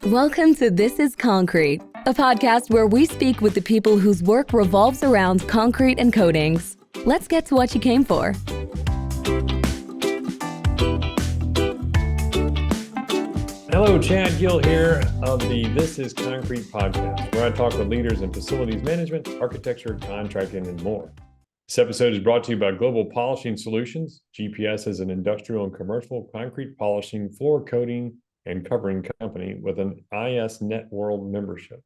Welcome to This is Concrete, a podcast where we speak with the people whose work revolves around concrete and coatings. Let's get to what you came for. Hello, Chad Gill here of the This is Concrete podcast, where I talk with leaders in facilities management, architecture, contracting, and more. This episode is brought to you by Global Polishing Solutions. GPS is an industrial and commercial concrete polishing, floor coating, and covering company with an IS Net World membership.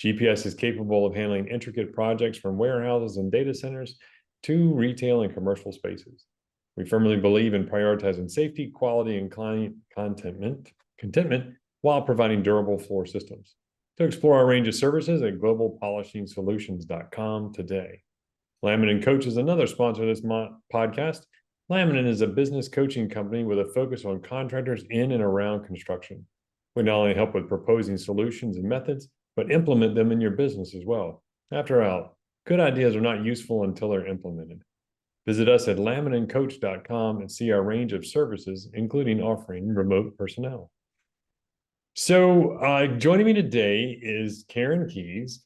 GPS is capable of handling intricate projects from warehouses and data centers to retail and commercial spaces. We firmly believe in prioritizing safety, quality, and client contentment while providing durable floor systems. To explore our range of services at globalpolishingsolutions.com today. Laminin Coach is another sponsor of this podcast. Laminin is a business coaching company with a focus on contractors in and around construction. We not only help with proposing solutions and methods, but implement them in your business as well. After all, good ideas are not useful until they're implemented. Visit us at laminincoach.com and see our range of services, including offering remote personnel. So joining me today is Karen Keys.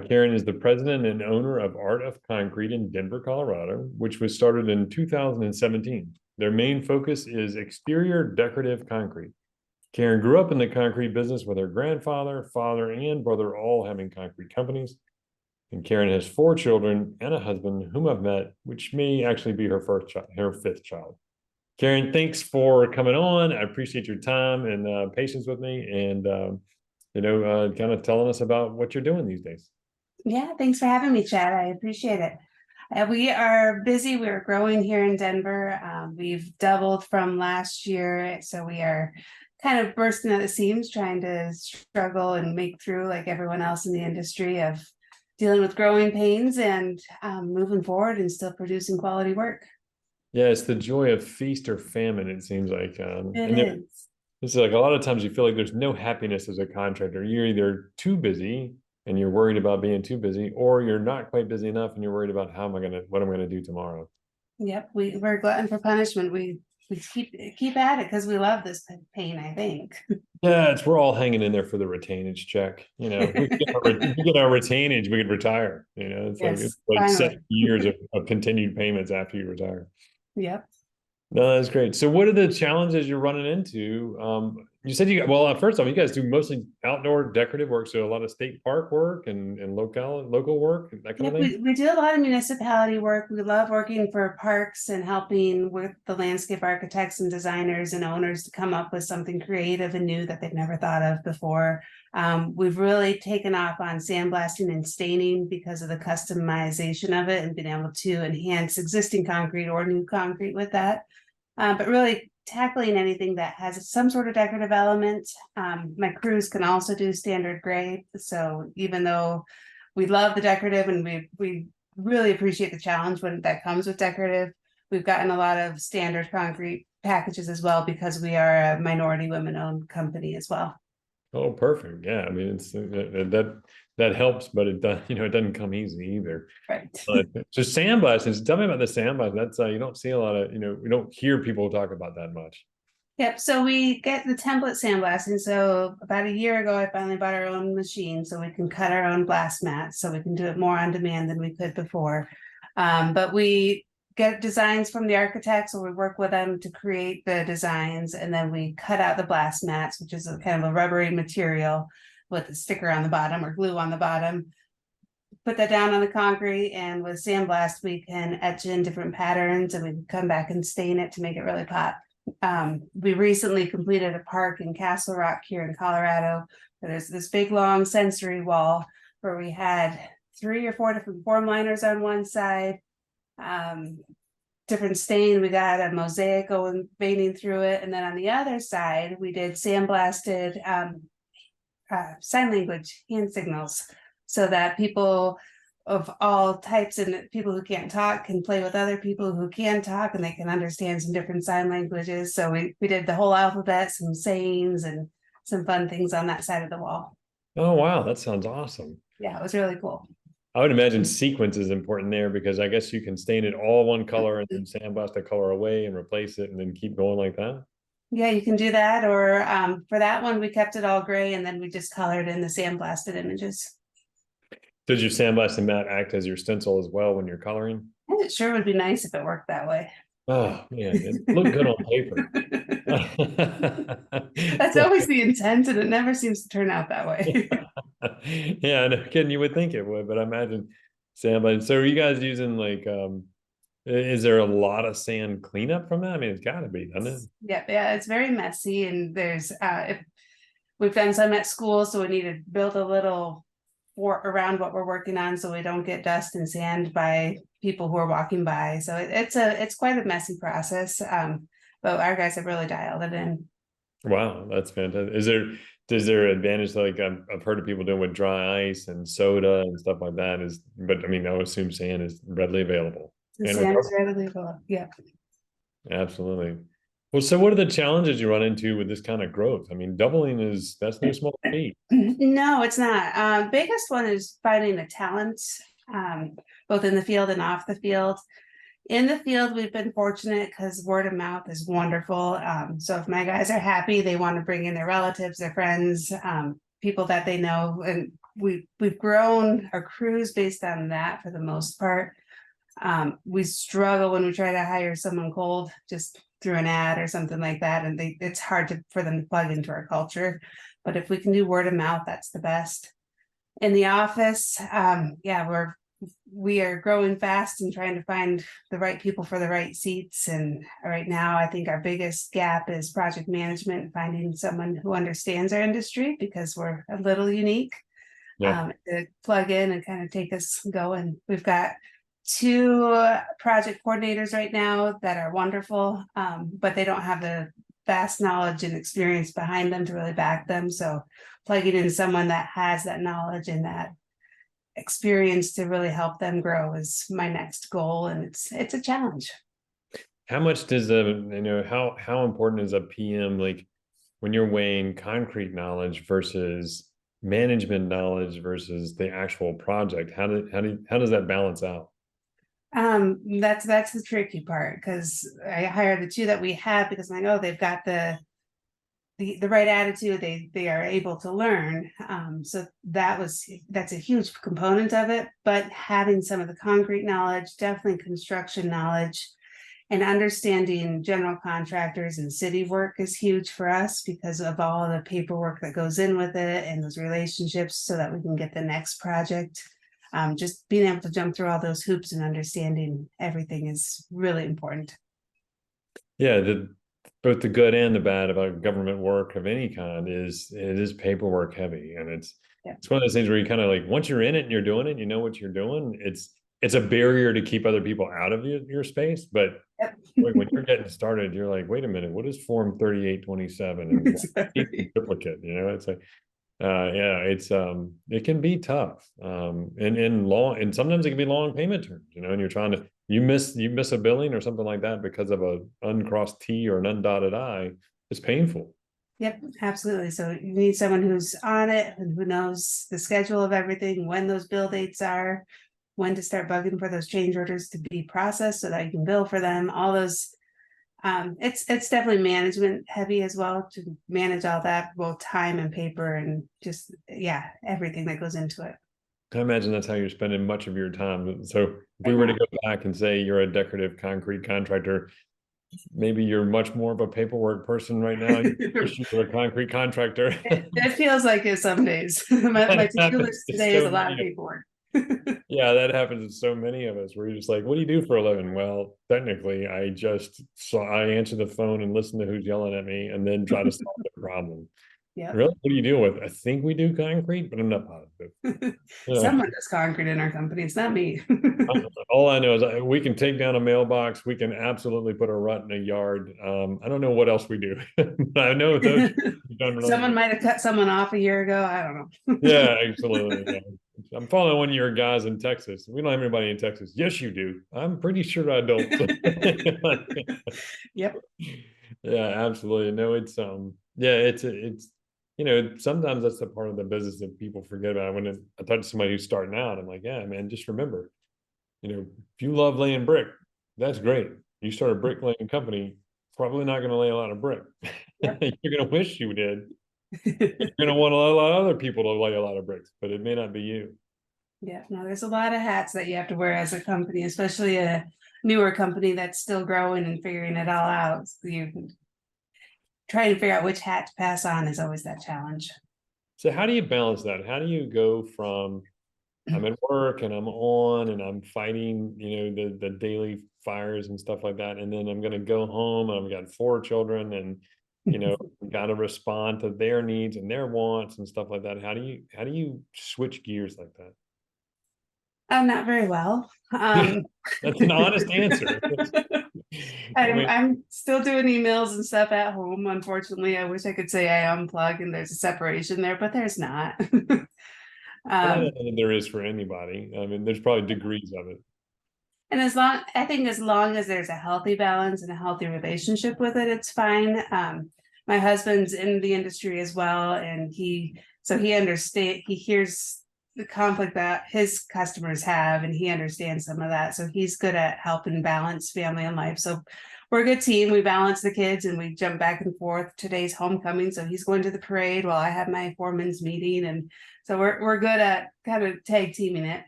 Karen is the president and owner of Art of Concrete in Denver, Colorado, which was started in 2017. Their main focus is exterior decorative concrete. Karen grew up in the concrete business with her grandfather, father, and brother all having concrete companies. And Karen has 4 children and a husband whom I've met, which may actually be her fifth child. Karen, thanks for coming on. I appreciate your time and patience with me and kind of telling us about what you're doing these days. Yeah, thanks for having me, Chad. I appreciate it. We are busy. We're growing here in Denver. We've doubled from last year, so we are kind of bursting at the seams, trying to struggle and make through like everyone else in the industry of dealing with growing pains and moving forward and still producing quality work. Yeah, it's the joy of feast or famine, it seems like. It is. It's like a lot of times you feel like there's no happiness as a contractor. You're either too busy and you're worried about being too busy, or you're not quite busy enough and you're worried about what I'm gonna do tomorrow. Yep, we're glutton for punishment. We keep at it because we love this pain, I think. Yeah, we're all hanging in there for the retainage check. If we get our retainage, we could retire. It's Yes, like 7 years of continued payments after you retire. Yep. No, that's great. So what are the challenges you're running into? You said first off, you guys do mostly outdoor decorative work, so a lot of state park work and local work, that kind of thing? We do a lot of municipality work. We love working for parks and helping with the landscape architects and designers and owners to come up with something creative and new that they've never thought of before. We've really taken off on sandblasting and staining because of the customization of it and being able to enhance existing concrete or new concrete with that. But really tackling anything that has some sort of decorative element. My crews can also do standard gray. So even though we love the decorative and we really appreciate the challenge when that comes with decorative, we've gotten a lot of standard concrete packages as well because we are a minority women-owned company as well. Oh, perfect. Yeah, I mean, it's that helps, but it doesn't come easy either. Right. So sandblasting. Tell me about the sandblasting. That's you don't see a lot of, we don't hear people talk about that much. Yep. So we get the template sandblasting. So about a year ago, I finally bought our own machine so we can cut our own blast mats. So we can do it more on demand than we could before. But we get designs from the architects, or we work with them to create the designs, and then we cut out the blast mats, which is a kind of a rubbery material with a sticker on the bottom or glue on the bottom. Put that down on the concrete, and with sandblast we can etch in different patterns, and we can come back and stain it to make it really pop. We recently completed a park in Castle Rock here in Colorado. There's this big long sensory wall where we had 3 or 4 different form liners on one side, different stain. We got a mosaic going veining through it, and then on the other side we did sandblasted sign language hand signals, so that people of all types and people who can't talk can play with other people who can talk, and they can understand some different sign languages. So we did the whole alphabet, some sayings and some fun things on that side of the wall. Oh, wow. That sounds awesome. Yeah, it was really cool. I would imagine sequence is important there, because I guess you can stain it all one color and then sandblast the color away and replace it and then keep going like that. Yeah, you can do that. Or for that one, we kept it all gray and then we just colored in the sandblasted images. Does your sandblasting mat act as your stencil as well when you're coloring? And it sure would be nice if it worked that way. Oh man, it looked good on paper. That's always the intent, and it never seems to turn out that way. Yeah, no kidding. You would think it would, but I imagine sandblasting. So are you guys using like is there a lot of sand cleanup from that? I mean, it's gotta be, doesn't it? Yeah, it's very messy, and there's if we've done some at school, so we need to build a little fort around what we're working on so we don't get dust and sand by people who are walking by. So it's quite a messy process. But our guys have really dialed it in. Wow, that's fantastic. Is there advantage like I've heard of people doing with dry ice and soda and stuff like that is, but I mean, I would assume sand is readily available. The And sand is recoverable. readily available. Yeah. Absolutely. Well, so what are the challenges you run into with this kind of growth? I mean, doubling that's no small feat. No, it's not. Biggest one is finding the talent, both in the field and off the field. In the field, we've been fortunate because word of mouth is wonderful. So if my guys are happy, they want to bring in their relatives, their friends, people that they know, and we've grown our crews based on that for the most part. We struggle when we try to hire someone cold just through an ad or something like that, and it's hard for them to plug into our culture. But if we can do word of mouth, that's the best. In the office, yeah, we are growing fast and trying to find the right people for the right seats. And right now, I think our biggest gap is project management, finding someone who understands our industry because we're a little unique. Yeah. To plug in and kind of take us going. We've got 2 project coordinators right now that are wonderful, but they don't have the vast knowledge and experience behind them to really back them. So plugging in someone that has that knowledge and that experience to really help them grow is my next goal, and it's a challenge. How much does how important is a PM like when you're weighing concrete knowledge versus management knowledge versus the actual project? How does that balance out? That's the tricky part because I hire the 2 that we have because I know they've got the right attitude. They are able to learn. So that's a huge component of it. But having some of the concrete knowledge, definitely construction knowledge, and understanding general contractors and city work is huge for us because of all the paperwork that goes in with it and those relationships so that we can get the next project. Just being able to jump through all those hoops and understanding everything is really important. Yeah, both the good and the bad about government work of any kind is it is paperwork heavy, and it's one of those things where you kind of like once you're in it and you're doing it, you know what you're doing. It's a barrier to keep other people out of your space, but Yep. when you're getting started, you're like, wait a minute, what is Form 3827 and Exactly. duplicate? It's like yeah, it can be tough. And long and sometimes it can be long payment terms, and you're trying to you miss a billing or something like that because of a uncrossed T or an undotted I. It's painful. Yep, absolutely. So you need someone who's on it and who knows the schedule of everything, when those bill dates are, when to start bugging for those change orders to be processed so that you can bill for them. All those it's definitely management heavy as well to manage all that, both time and paper and just everything that goes into it. I imagine that's how you're spending much of your time. So if we Right were to now. go back and say you're a decorative concrete contractor, maybe you're much more of a paperwork person right now. You wish you were a concrete contractor. It feels like it some days. my That to-do happens list to today is so a lot of many of paperwork. Yeah, that happens to so many of us where you're just like, what do you do for a living? Well, technically, I answer the phone and listen to who's yelling at me and then try to solve the problem. Yeah. Really? What do you deal with? I think we do concrete, but I'm not positive. Yeah. Someone does concrete in our company. It's not me. All I know is we can take down a mailbox. We can absolutely put a rut in a yard. I don't know what else we do. I know those we've done really Someone well. might have cut someone off a year ago. I don't know. Yeah, absolutely. Yeah. I'm following one of your guys in Texas. We don't have anybody in Texas. Yes, you do. I'm pretty sure I don't. Yep. Yeah, absolutely. No, yeah, it's sometimes that's the part of the business that people forget about. I talk to somebody who's starting out, I'm like, yeah, man, just remember, if you love laying brick, that's great. You start a bricklaying company, probably not going to lay a lot of brick. Yep. You're going to wish you did. You're going to want a lot of other people to lay a lot of bricks, but it may not be you. Yeah, no, there's a lot of hats that you have to wear as a company, especially a newer company that's still growing and figuring it all out. So you trying to figure out which hat to pass on is always that challenge. So how do you balance that? How do you go from I'm at work and I'm on and I'm fighting, the daily fires and stuff like that, and then I'm going to go home and I've got 4 children and got to respond to their needs and their wants and stuff like that. How do you switch gears like that? Not very well. That's an honest answer. I mean, I'm still doing emails and stuff at home. Unfortunately, I wish I could say I unplug and there's a separation there, but there's not. I don't think there is for anybody. I mean, there's probably degrees of it. And I think as long as there's a healthy balance and a healthy relationship with it, it's fine. My husband's in the industry as well, and he hears the conflict that his customers have, and he understands some of that. So he's good at helping balance family and life. So we're a good team. We balance the kids and we jump back and forth. Today's homecoming, so he's going to the parade while I have my foreman's meeting, and so we're good at kind of tag teaming it.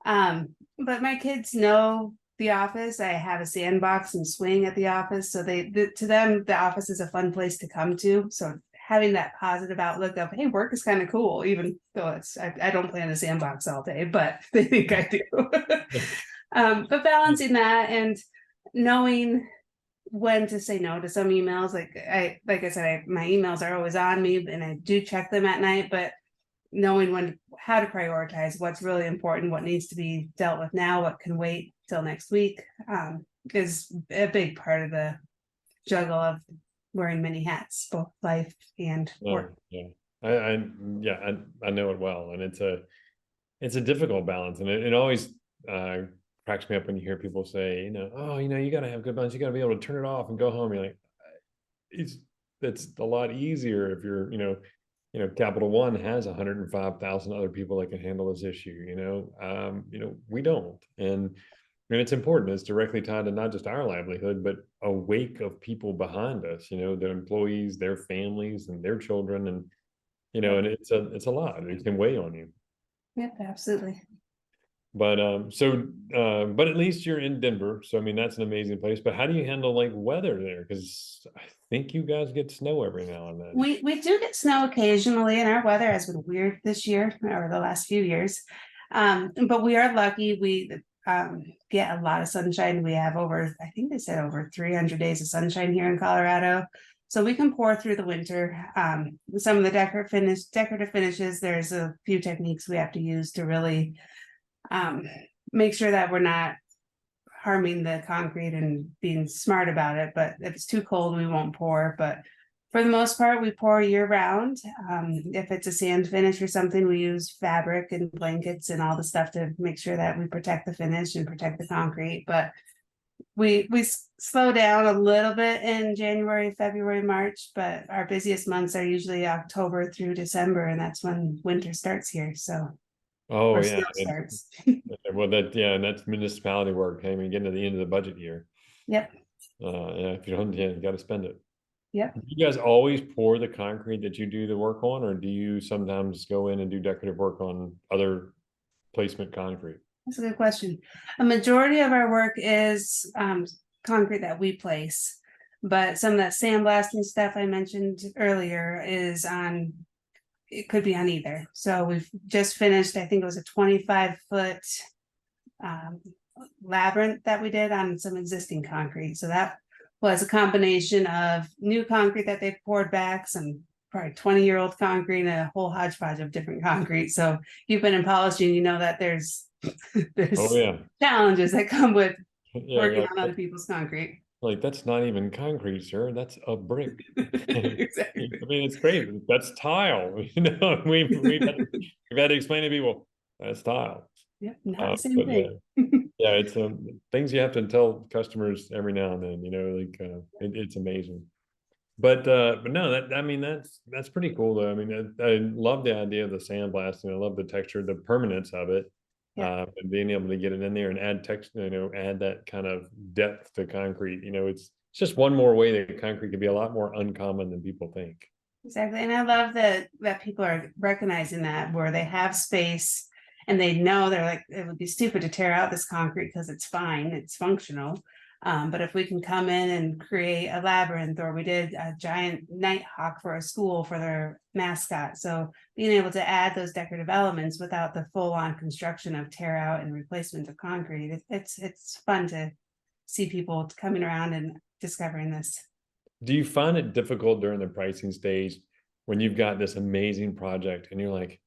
But my kids know the office. I have a sandbox and swing at the office, so to them the office is a fun place to come to. So having that positive outlook of, hey, work is kind of cool, even though I don't play in a sandbox all day, but they think I do. But balancing that and knowing when to say no to some emails, like I said, my emails are always on me and I do check them at night, but knowing how to prioritize what's really important, what needs to be dealt with now, what can wait till next week, is a big part of the juggle of wearing many hats, both life and work. Yeah, I know it well, and it's a difficult balance, and it always cracks me up when you hear people say, you got to have good balance. You got to be able to turn it off and go home. You're like, it's a lot easier if you're, Capital One has 105,000 other people that can handle this issue. We don't, and it's important. It's directly tied to not just our livelihood, but a wake of people behind us. The employees, their families, and their children, and and it's a lot. It can weigh on you. Yep, absolutely. But but at least you're in Denver, so I mean that's an amazing place. But how do you handle like weather there? Because I think you guys get snow every now and then. We do get snow occasionally, and our weather has been weird this year or the last few years. But we are lucky. We get a lot of sunshine. We have I think they said over 300 days of sunshine here in Colorado. So we can pour through the winter. Some of the decorative finishes, there's a few techniques we have to use to really make sure that we're not harming the concrete and being smart about it. But if it's too cold, we won't pour. But for the most part, we pour year round. If it's a sand finish or something, we use fabric and blankets and all the stuff to make sure that we protect the finish and protect the concrete. But we slow down a little bit in January, February, March, but our busiest months are usually October through December, and that's when winter starts here. So snow starts. Well, and that's municipality work. Hey, we get to the end of the budget year. Yep. If you don't, you got to spend it. Yep. Do you guys always pour the concrete that you do the work on, or do you sometimes go in and do decorative work on other placement concrete? That's a good question. A majority of our work is concrete that we place, but some of that sandblasting stuff I mentioned earlier it could be on either. So we've just finished, I think it was a 25-foot labyrinth that we did on some existing concrete. So that was a combination of new concrete that they poured back, some probably 20-year-old concrete, and a whole hodgepodge of different concrete. So you've been in polishing, you know that there's challenges that come with working on other people's concrete. Like, that's not even concrete, sir. That's a brick. Exactly. I mean, it's great. That's tile. We've had to explain to people that's tile. Yep, not the same thing. It's things you have to tell customers every now and then. It's amazing. But no, that's pretty cool though. I mean, I love the idea of the sandblasting. I love the texture, the permanence of it. And being able to get it in there and add text, add that kind of depth to concrete. It's it's just one more way that concrete can be a lot more uncommon than people think. Exactly. And I love that people are recognizing that, where they have space and they know, they're like, it would be stupid to tear out this concrete because it's fine, it's functional. But if we can come in and create a labyrinth, or we did a giant nighthawk for a school for their mascot. So being able to add those decorative elements without the full on construction of tear out and replacement of concrete, it's fun to see people coming around and discovering this. Do you find it difficult during the pricing stage when you've got this amazing project and you're like,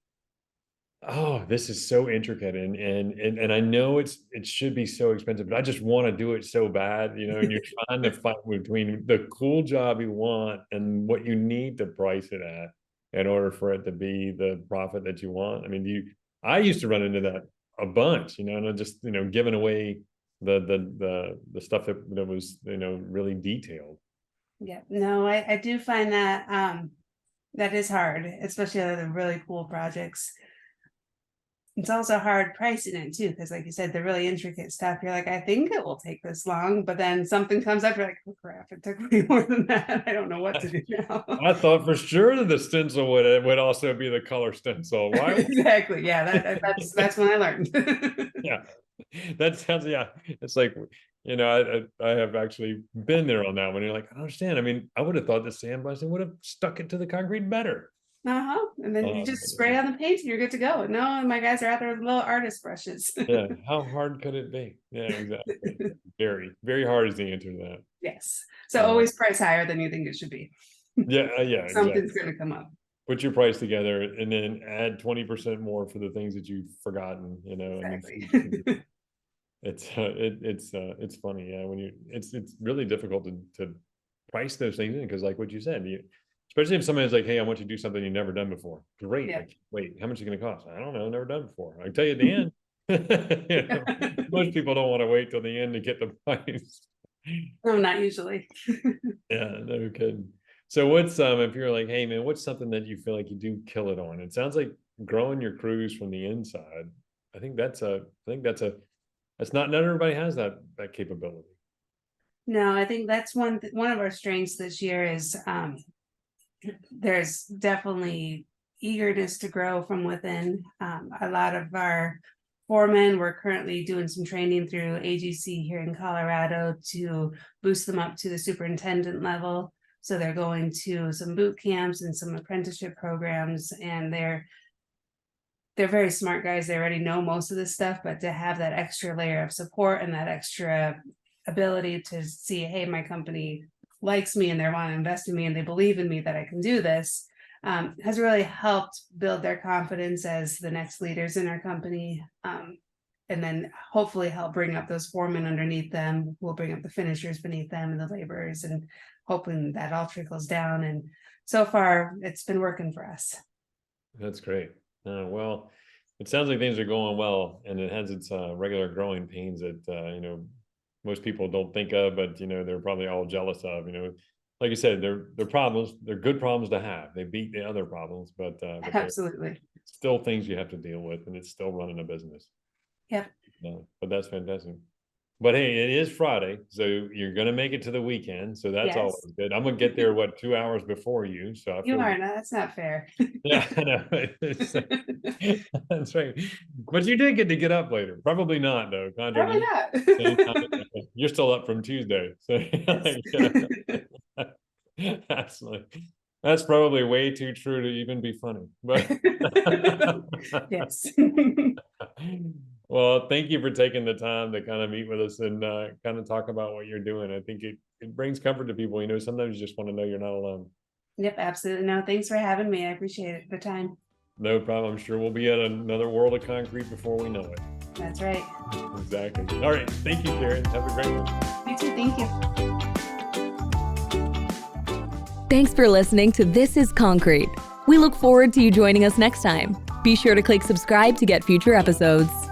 oh, this is so intricate, and I know it should be so expensive, but I just want to do it so bad, and you're trying to fight between the cool job you want and what you need to price it at in order for it to be the profit that you want? I mean, I used to run into that a bunch, and just, giving away the stuff that was, really detailed. Yeah, no, I do find that that is hard, especially the really cool projects. It's also hard pricing it too, because like you said, the really intricate stuff, you're like, I think it will take this long, but then something comes up, you're like, oh crap, it took way more than that. I don't know what to do now. I thought for sure that the stencil would also be the color stencil. Why? Exactly. Yeah, that's when I learned. Yeah, that sounds, yeah. It's like, I have actually been there on that one. You're like, I don't understand. I mean, I would have thought the sandblasting would have stuck it to the concrete better. And then you just spray on the paint and you're good to go. No, my guys are out there with little artist brushes. Yeah, how hard could it be? Yeah, exactly. Very, very hard is the answer to that. Yes. So always price higher than you think it should be. Yeah, Something's going to come up. Put your price together and then add 20% more for the things that you've forgotten, Exactly. and it's funny. Yeah, when it's really difficult to price those things in, because like what you said, especially if somebody's like, hey, I want you to do something you've never done before. Great. Yeah. Wait, how much is it going to cost? I don't know. Never done before. I can tell you at the end. Most people don't want to wait till the end to get the price. No, not usually. Yeah, no kidding. So what's if you're like, hey man, what's something that you feel like you do kill it on? It sounds like growing your crews from the inside. I think that's not everybody has that capability. No, I think that's one of our strengths this year is there's definitely eagerness to grow from within. A lot of our foremen, we're currently doing some training through AGC here in Colorado to boost them up to the superintendent level. So they're going to some boot camps and some apprenticeship programs, and they're very smart guys. They already know most of this stuff, but to have that extra layer of support and that extra ability to see, hey, my company likes me and they want to invest in me and they believe in me that I can do this, has really helped build their confidence as the next leaders in our company. And then hopefully help bring up those foremen underneath them. We'll bring up the finishers beneath them and the laborers, and hoping that all trickles down. And so far it's been working for us. That's great. Well, it sounds like things are going well, and it has its regular growing pains that most people don't think of, but they're probably all jealous of. Like you said, they're problems. They're good problems to have. They beat the other problems, but absolutely still things you have to deal with, and it's still running a business. Yep. But that's fantastic. But hey, it is Friday, so you're going to make it to the weekend. So that's always good. I'm going to get there, 2 hours before you. So you are. No, that's not fair. Yeah, I know. That's right. But you did get up later. Probably not, though. Probably not. You're still up from Tuesday. So that's probably way too true to even be funny. But yes. Well, thank you for taking the time to kind of meet with us and kind of talk about what you're doing. I think it brings comfort to people. Sometimes you just want to know you're not alone. Yep, absolutely. No, thanks for having me. I appreciate the time. No problem. I'm sure we'll be at another world of concrete before we know it. That's right. Exactly. All right. Thank you, Karen. Have a great one. You too. Thank you. Thanks for listening to This is Concrete. We look forward to you joining us next time. Be sure to click subscribe to get future episodes.